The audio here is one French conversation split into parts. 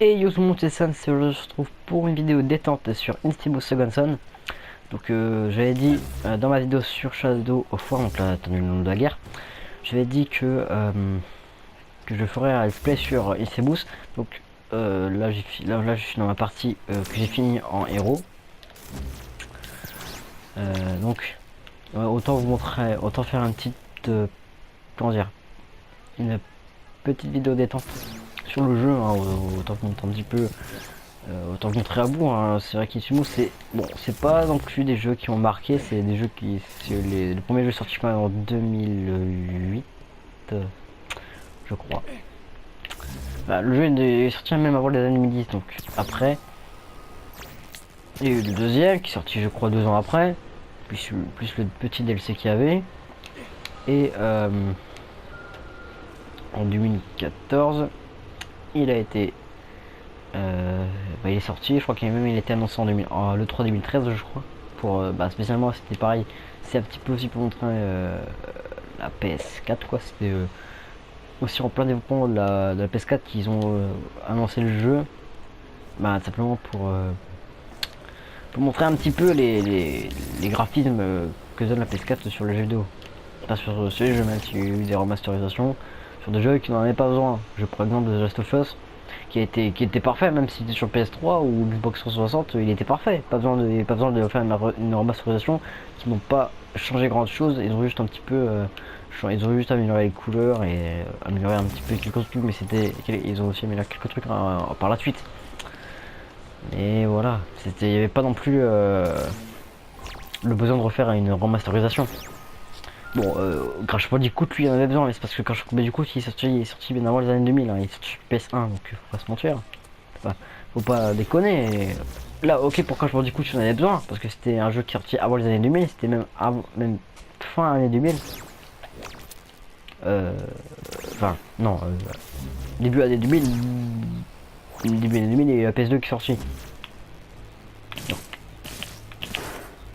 Et yo tout le monde, c'est San, c'est aujourd'hui on se retrouve pour une vidéo détente sur Instimo Second Son. Donc j'avais dit dans ma vidéo sur Shadow of War, donc là t'as le nom de la guerre, j'avais dit que je ferais un let's play sur Insebus. Donc là, là je suis dans ma partie que j'ai fini en héros. Autant vous montrer, autant faire un petit comment dire, une petite vidéo détente sur le jeu, hein, autant vous montrer un petit peu. Autant vous montrer à bout, hein. C'est vrai qu'Insumo c'est bon, c'est pas non plus des jeux qui ont marqué, c'est des jeux qui le premier jeu sorti quand même en 2008 je crois. Bah, le jeu est sorti même avant les années 2010, donc après il y a eu le deuxième qui est sorti je crois 2 ans après, plus le petit DLC qu'il y avait, et en 2014 il a été il est sorti, je crois qu'il même il était annoncé en le 3 2013 je crois, pour spécialement c'était pareil, c'est un petit peu aussi pour montrer la PS4 quoi, c'était aussi en plein développement de la PS4 qu'ils ont annoncé le jeu, simplement pour montrer un petit peu les graphismes que donne la PS4 sur le jeu vidéo, pas sur ce jeu, même s'il y a eu des remasterisations sur des jeux qui n'en avaient pas besoin. Je prends l'exemple de The Last of Us qui était parfait, même si c'était sur PS3 ou Xbox 360, il était parfait. Pas besoin de faire une remasterisation qui n'ont pas changé grand chose. Ils ont juste un petit peu, ils ont juste amélioré les couleurs et amélioré un petit peu quelques trucs, mais ils ont aussi amélioré quelques trucs par la suite. Et voilà, il n'y avait pas non plus le besoin de refaire une remasterisation. Bon, Crash Bandicoot lui il en avait besoin, mais c'est parce que Crash Bandicoot il est sorti bien avant les années 2000, hein, il est sorti sur PS1, donc faut pas se mentir. Faut pas déconner. Là, ok, pour Crash Bandicoot il en avait besoin, parce que c'était un jeu qui est sorti avant les années 2000, c'était même fin années 2000. Enfin, non, début années 2000, début années 2000, il y a eu la PS2 qui est sortie. Donc,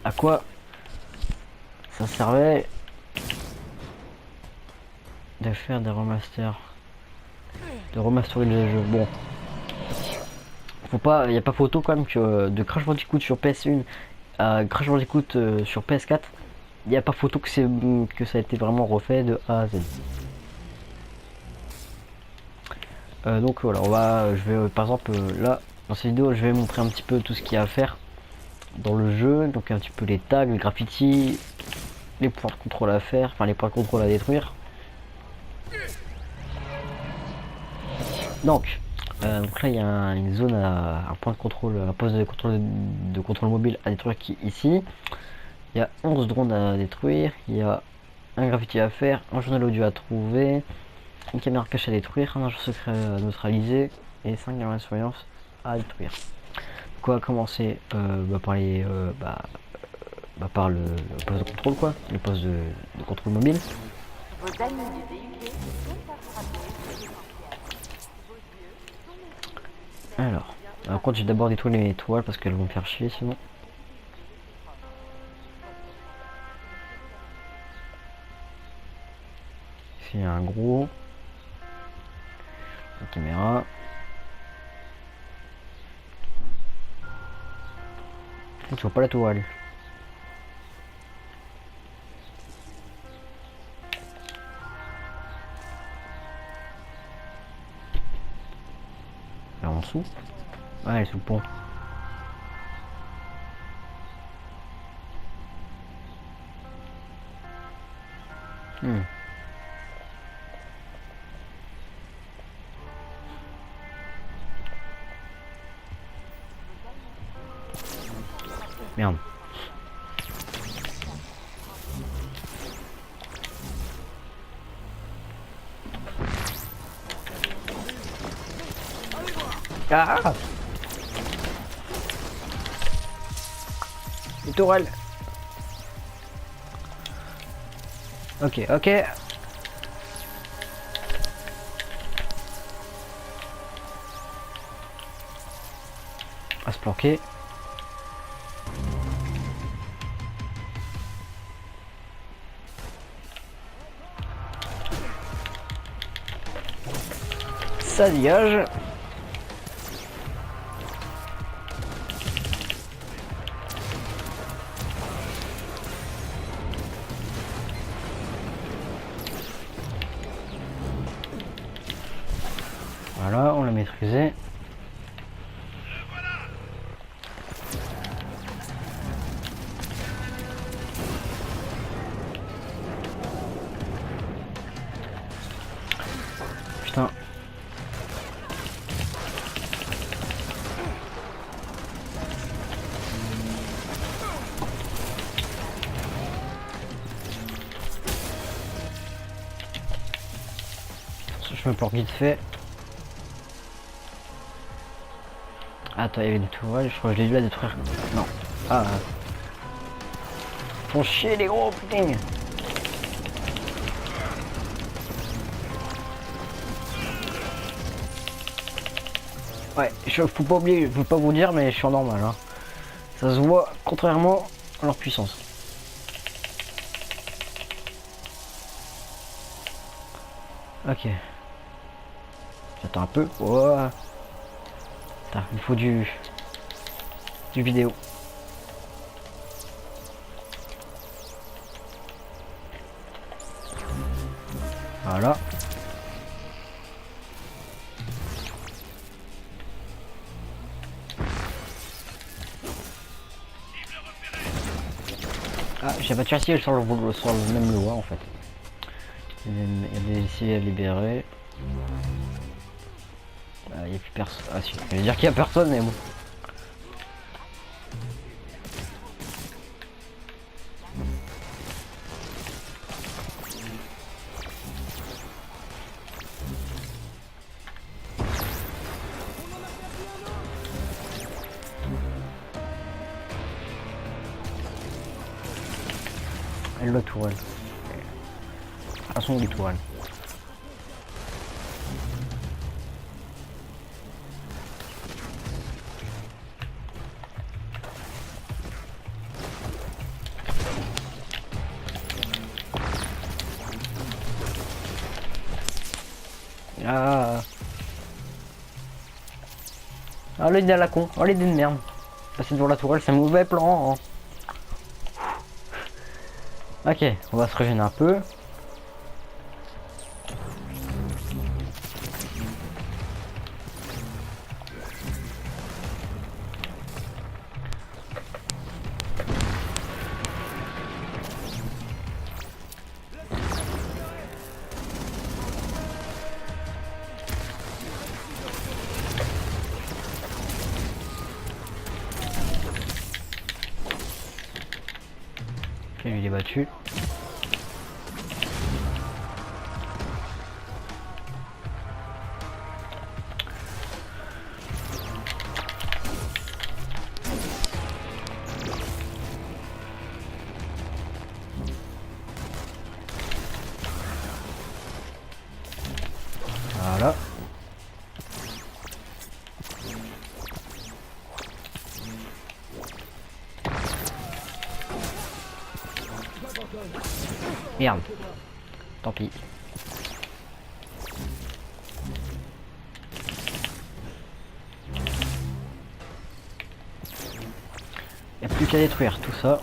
à quoi ça servait de faire des remasters, de remasteriser le jeu? Bon, faut pas, y a pas photo quand même que de Crash Bandicoot sur PS1 à Crash Bandicoot sur PS4, il y a pas photo que ça a été vraiment refait de A à Z. Donc voilà, je vais par exemple là dans cette vidéo je vais montrer un petit peu tout ce qu'il y a à faire dans le jeu, donc un petit peu les tags, les graffitis, les points de contrôle à faire, enfin les points de contrôle à détruire. Donc là il y a une zone, un point de contrôle, un poste de contrôle mobile à détruire qui est ici. Il y a 11 drones à détruire, il y a un graffiti à faire, un journal audio à trouver, une caméra cachée à détruire, un agent secret à neutraliser et 5 caméras de surveillance à détruire. Donc on va commencer par le poste de contrôle, quoi, le poste de contrôle mobile. Alors, par contre j'ai d'abord détruit les toiles parce qu'elles vont me faire chier sinon. Ici il y a un gros. La caméra. Tu vois pas la toile. Là en dessous. Ouais, elle est sous le pont. Merde. Ah, les tourelles. Ok, ok. À se planquer. Ça dégage. Voilà, on l'a maîtrisé. Putain. Je me plante vite fait. Attends, il y avait une tourelle, je crois que je l'ai dû la détruire. Non. Ah. Font chier les gros, putain. Ouais, faut pas oublier, je veux pas vous dire, mais je suis en normal. Hein. Ça se voit contrairement à leur puissance. Ok. J'attends un peu. Oh. Putain, il faut du vidéo. Voilà. Ah, j'ai pas de ciel sur le même loi en fait. Il y a des ici à libérer. Il n'y a plus personne. Ah si, je vais dire qu'il n'y a personne mais bon. Elle la tourelle. À son des tourelles. Ah. Ah l'idée à la con. Oh l'idée de merde. Passer devant la tourelle, c'est un mauvais plan. Hein. Ok, on va se régénérer un peu. Ok, lui il est battu. Voilà. Merde. Tant pis. Il n'y a plus qu'à détruire tout ça.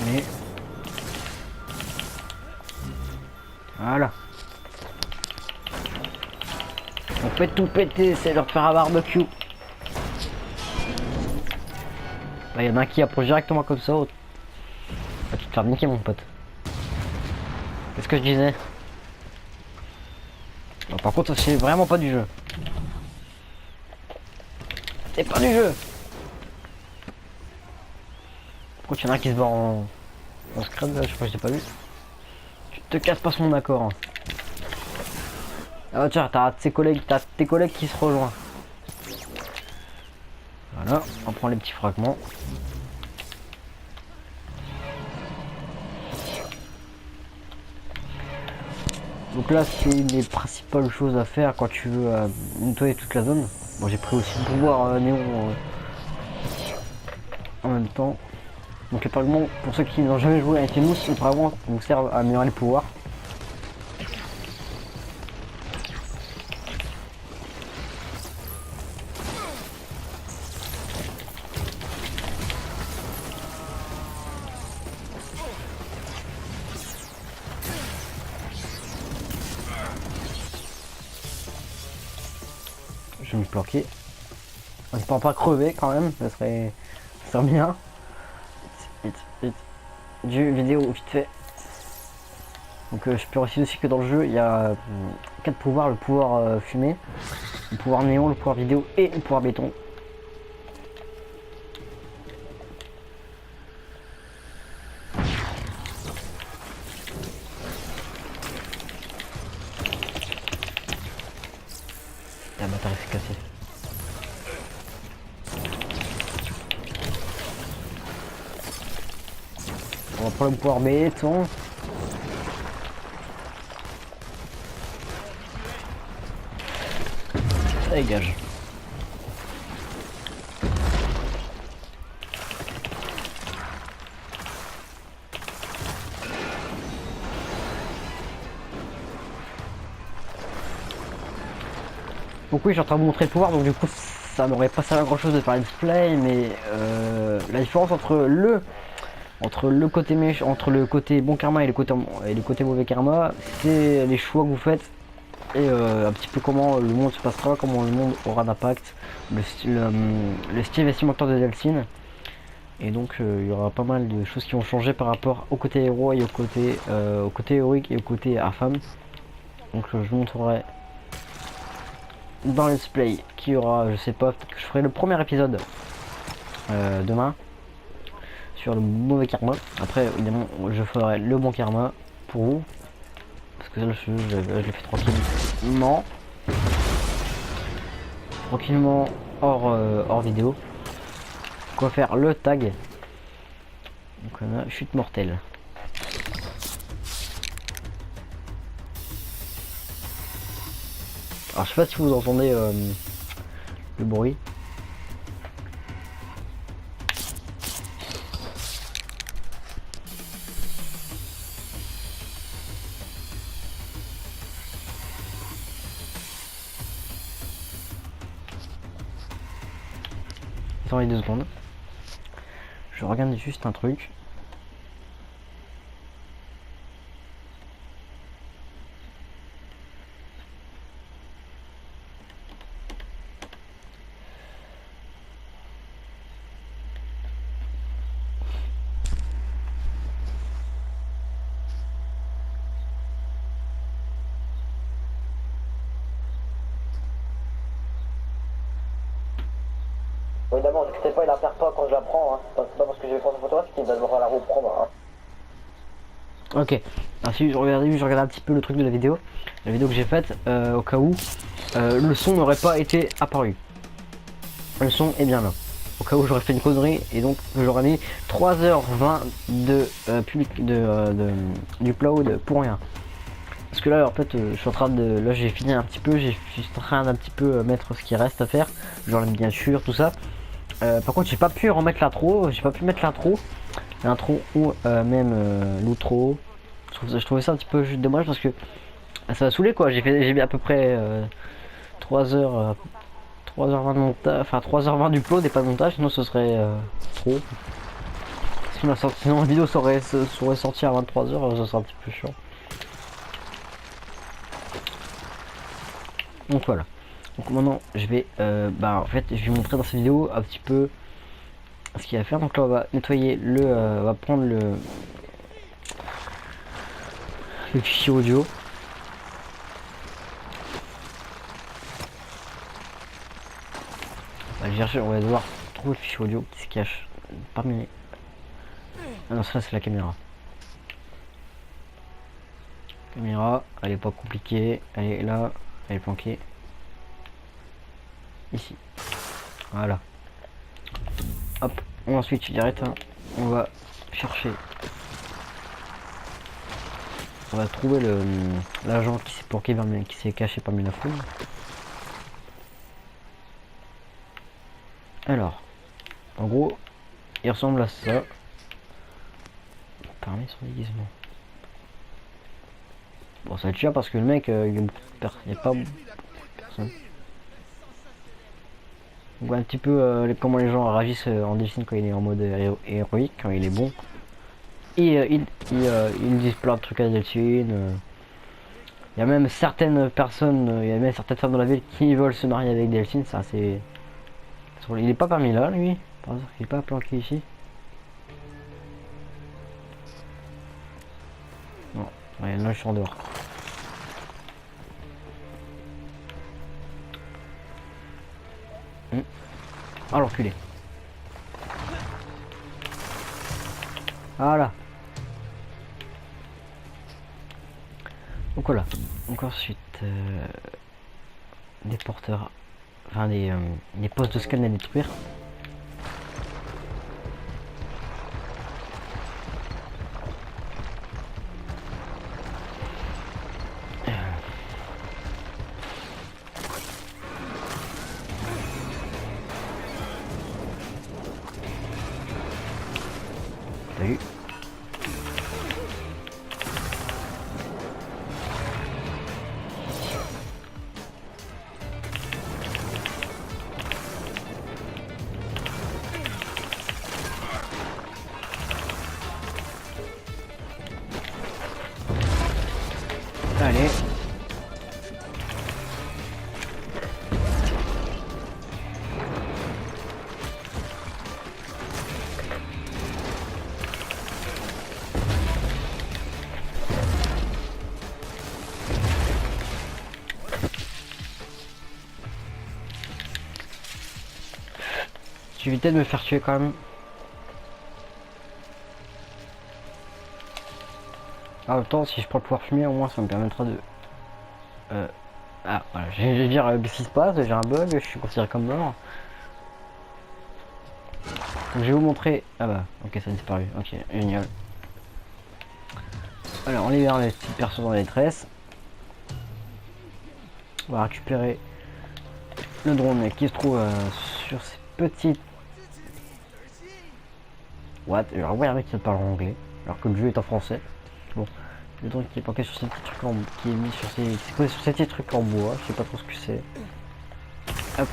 Mais voilà. On peut tout péter, c'est leur faire un barbecue. Bah, y en a un qui approche directement comme ça. Ah, tu te faire niquer mon pote. Qu'est-ce que je disais? Bon, par contre, c'est vraiment pas du jeu. C'est pas du jeu. Pourquoi il y en a un qui se bat en scrap là? Je crois que j'ai pas vu. Tu te casses pas son accord. Hein. Ah bah tiens, t'as tes collègues qui se rejoignent. Voilà, on prend les petits fragments. Donc là, c'est une des principales choses à faire quand tu veux nettoyer toute la zone. Bon, j'ai pris aussi le pouvoir néon en même temps. Donc apparemment, pour ceux qui n'ont jamais joué à Infamous, vraiment vous sert à améliorer les pouvoirs. Je vais me planquer. On ne peut pas crever quand même, ça serait bien. Vite. Du vidéo vite fait. Donc je peux préciser aussi que dans le jeu il y a 4 pouvoirs, le pouvoir fumée, le pouvoir néon, le pouvoir vidéo et le pouvoir béton. La batterie s'est cassée. On va prendre le pouvoir béton. Ça dégage. Donc oui, je suis en train de vous montrer le pouvoir, donc du coup ça m'aurait pas servi à grand chose de faire un display, mais la différence entre le côté méchant, entre le côté bon karma et le côté mauvais karma, c'est les choix que vous faites et un petit peu comment le monde se passera, comment le monde aura d'impact, le style vestimentaire de Delsin. Et donc il y aura pas mal de choses qui vont changer par rapport au côté héros et au côté héroïque et au côté infâme. Donc je vous montrerai dans le let's play qui aura, je sais pas, peut-être que je ferai le premier épisode demain sur le mauvais karma. Après évidemment je ferai le bon karma pour vous parce que là je le fais tranquillement hors vidéo. Quoi faire le tag. Donc on a chute mortelle. Alors je sais pas si vous entendez le bruit. Attendez 2 secondes. Je regarde juste un truc. Évidemment, ne t'inquiète pas, il la perd pas quand je la prends. Hein. C'est pas parce que j'ai fait une photo qu'il va devoir la reprendre. Hein. Ok. Alors si je regardais un petit peu le truc de la vidéo que j'ai faite, au cas où le son n'aurait pas été apparu. Le son est bien là. Au cas où j'aurais fait une connerie et donc j'aurais mis 3h20 de du upload pour rien. Parce que là en fait je suis en train de. Là j'ai fini un petit peu, je suis en train d'un petit peu mettre ce qui reste à faire. Genre bien sûr tout ça. Par contre j'ai pas pu remettre l'intro, l'intro ou même l'outro. Je trouvais ça un petit peu juste dommage parce que ça m'a saoulé quoi. J'ai mis à peu près 3h 3h20 de montage, enfin 3h20 d'upload et pas de montage, sinon ce serait trop. Sinon la vidéo serait sortie à 23h, ça serait un petit peu chiant. Donc voilà. Donc maintenant je vais en fait je vais montrer dans cette vidéo un petit peu ce qu'il y a à faire. Donc là on va nettoyer on va prendre le fichier audio. On va devoir trouver le fichier audio qui se cache parmi les... Ah non, ça c'est la caméra. Caméra, elle est pas compliquée, elle est là, elle est planquée. Ici. Voilà. Hop, on ensuite direct, hein, on va chercher. On va trouver l'agent qui s'est planqué qui s'est caché parmi la foule. Alors, en gros, il ressemble à ça. permis son déguisement. Bon, ça va être cher parce que le mec, il y a pas beaucoup de personnes. On voit un petit peu comment les gens réagissent en Delphine quand il est en mode héroïque, quand il est bon. Et ils disent plein de trucs à Delphine. Il y a même certaines personnes, il y a même certaines femmes dans la ville qui veulent se marier avec Delphine. Ça, c'est. Il est pas parmi là, lui. Par exemple, il est pas planqué ici. Non, ouais, là je suis en dehors. Oh l'enculé. Voilà. Donc voilà. Donc ensuite des porteurs. Enfin des postes de scan à détruire. Salut. Allez. J'évitais de me faire tuer quand même. En même temps, si je prends le pouvoir fumier, au moins ça me permettra de... Ah, voilà, je vais dire qu'est-ce qui se passe, j'ai un bug, je suis considéré comme mort. Donc, je vais vous montrer... Ah bah, ok, ça a disparu, ok, génial. Alors, on libère les petites personnes en détresse. On va récupérer le drone qui se trouve sur ces petites... What? Alors, ouais, un mec qui parle en anglais, alors que le jeu est en français. Bon, le drone qui est planqué sur ces petits trucs en... qui est mis sur ces... qui est posé sur ces petits trucs en bois, je sais pas trop ce que c'est. Hop.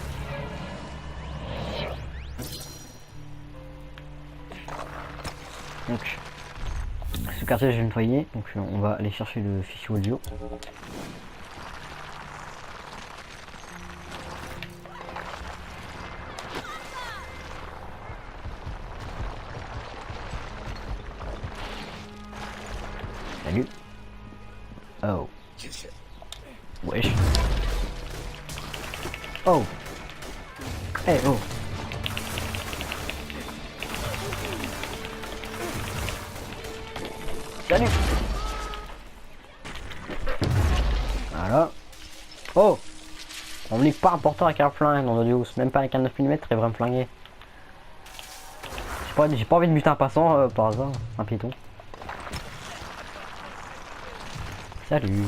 Donc, ce quartier j'ai nettoyé, donc on va aller chercher le fichier audio. Salut. Oh. Wesh. Oh. Hey, oh. Salut. Voilà. Oh. On me dit pas important avec un flingue dans Audios, même pas avec un 9 mm, il va me flinguer. J'ai pas envie de buter un passant par hasard, un piéton. Salut.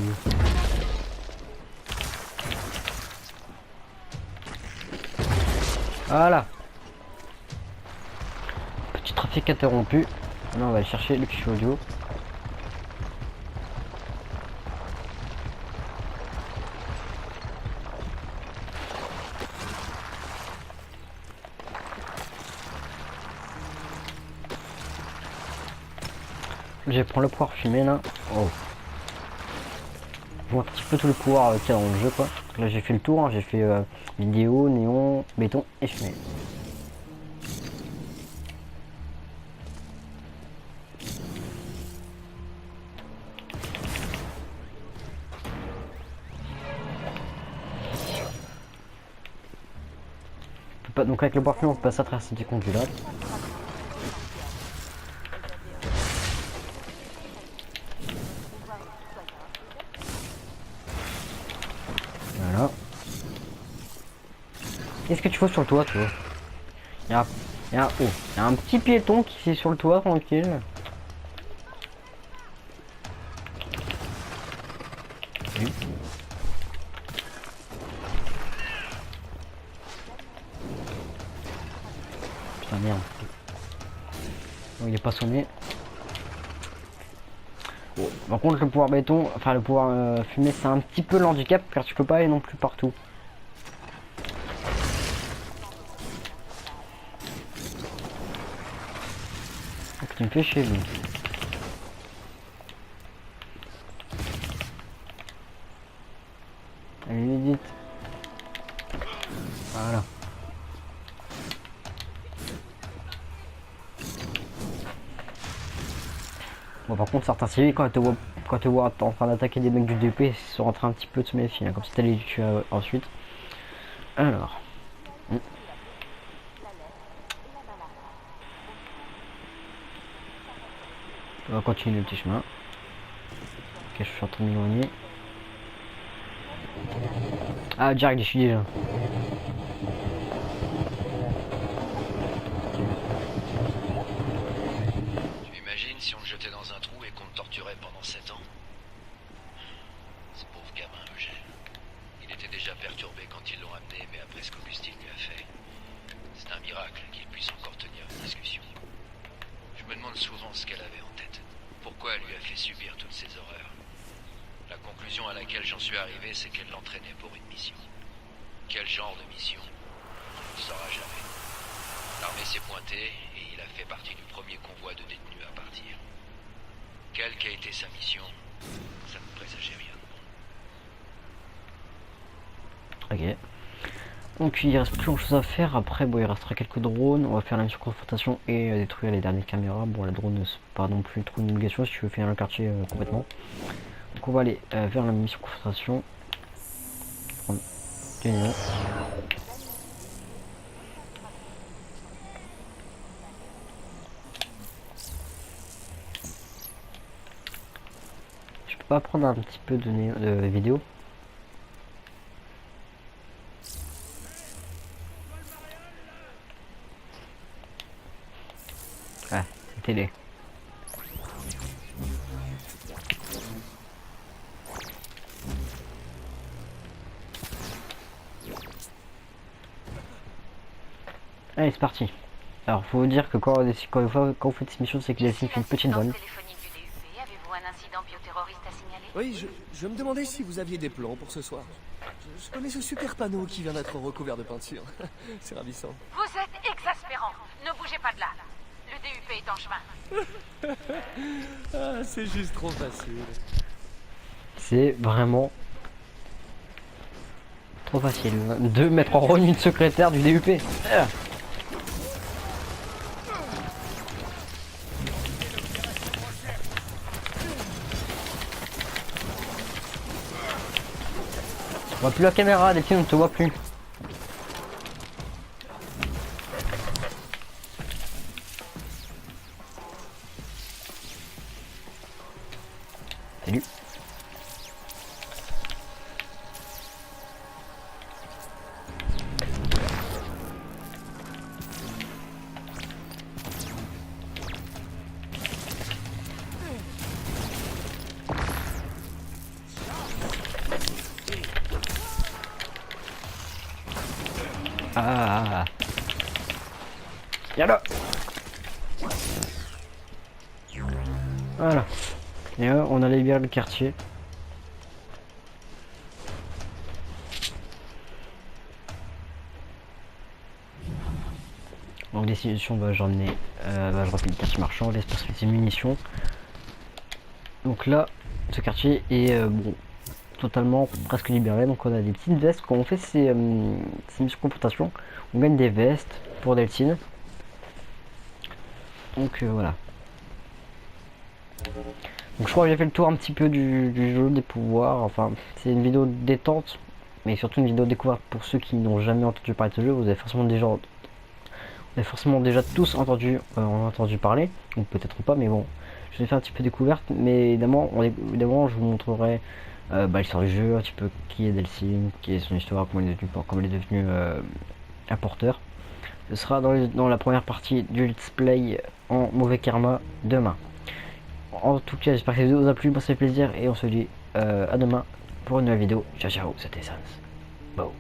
Voilà. Petit trafic interrompu. Là on va aller chercher le fichier audio. Je vais prendre le pouvoir fumé là. Oh. Je vois un petit peu tout le pouvoir qu'il y a dans le jeu quoi. Là j'ai fait le tour, hein. J'ai fait vidéo, néon, béton et fumée. Donc avec le pouvoir fumé on peut passer à travers ces petits conduits là. Voilà. Qu'est-ce que tu fais sur le toit, toi? Il y a un petit piéton qui est sur le toit, tranquille. Oui. Putain, merde. Oh, il est pas sonné. Bon, par contre le pouvoir béton, enfin le pouvoir fumée, c'est un petit peu l'handicap car tu peux pas aller non plus partout. Donc tu me fais chier lui. Allez vite. Voilà. Bon par contre certains civils quand tu vois en train d'attaquer des mecs du DP, ils sont en train un petit peu de se méfier, hein, comme si t'allais les tuer ensuite. Alors. On va continuer le petit chemin. Ok, je suis en train de m'éloigner. Ah direct je suis déjà. Tu imagines si on te jetait dans un trou et qu'on te torturait pendant 7 ans? Ce pauvre gamin Eugène. Il était déjà perturbé quand ils l'ont amené, mais après ce qu'Augustine lui a fait, c'est un miracle qu'il puisse encore tenir une discussion. Je me demande souvent ce qu'elle avait en tête. Pourquoi elle lui a fait subir toutes ces horreurs? La conclusion à laquelle j'en suis arrivé, c'est qu'elle l'entraînait pour une mission. Quel genre de mission? On ne saura jamais. L'armée s'est pointée et il a fait partie du premier convoi de détenus à partir. Quelle qu'a été sa mission, ça ne présageait rien de bon. Ok. Donc il reste plus grand chose à faire. Après bon il restera quelques drones. On va faire la mission confrontation et détruire les dernières caméras. Bon la drone c'est pas non plus trop une obligation si tu veux faire le quartier complètement. Donc on va aller vers la mission confrontation. Prendre des nions. Je peux pas prendre un petit peu de vidéo. Ah, c'est télé. Allez, c'est parti. Alors, faut vous dire que quand vous faites cette mission, c'est qu'il dessine une petite vanne. Avez-vous un incident bioterroriste à signaler? Oui, je me demandais si vous aviez des plans pour ce soir. Je connais ce super panneau qui vient d'être recouvert de peinture. C'est ravissant. Vous êtes exaspérant. Ne bougez pas de là. Le DUP est en chemin. Ah, c'est juste trop facile. C'est vraiment trop facile de mettre en rôle une secrétaire du DUP. On voit plus la caméra, Delphine, on ne te voit plus. Salut. Ah. Viens là. Voilà. Et on a libéré le quartier. Donc destination, je remplis le quartier marchand, l'espace des munitions. Donc là, ce quartier est bon, totalement presque libéré. Donc on a des petites vestes. Quand on fait ces missions confrontation, on gagne des vestes pour Deltine. Donc voilà. Donc je crois que j'ai fait le tour un petit peu du jeu, des pouvoirs. Enfin, c'est une vidéo détente, mais surtout une vidéo découverte pour ceux qui n'ont jamais entendu parler de ce jeu. Vous avez forcément déjà tous entendu parler, ou peut-être pas, mais bon, je vais faire un petit peu découverte. Mais évidemment, je vous montrerai l'histoire du jeu, un petit peu qui est Delphine, qui est son histoire, comment elle est devenue un porteur. Ce sera dans la première partie du let's play en mauvais karma demain. En tout cas, j'espère que cette vidéo vous a plu, moi ça fait plaisir et on se dit à demain pour une nouvelle vidéo. Ciao ciao, c'était Sans. Bon.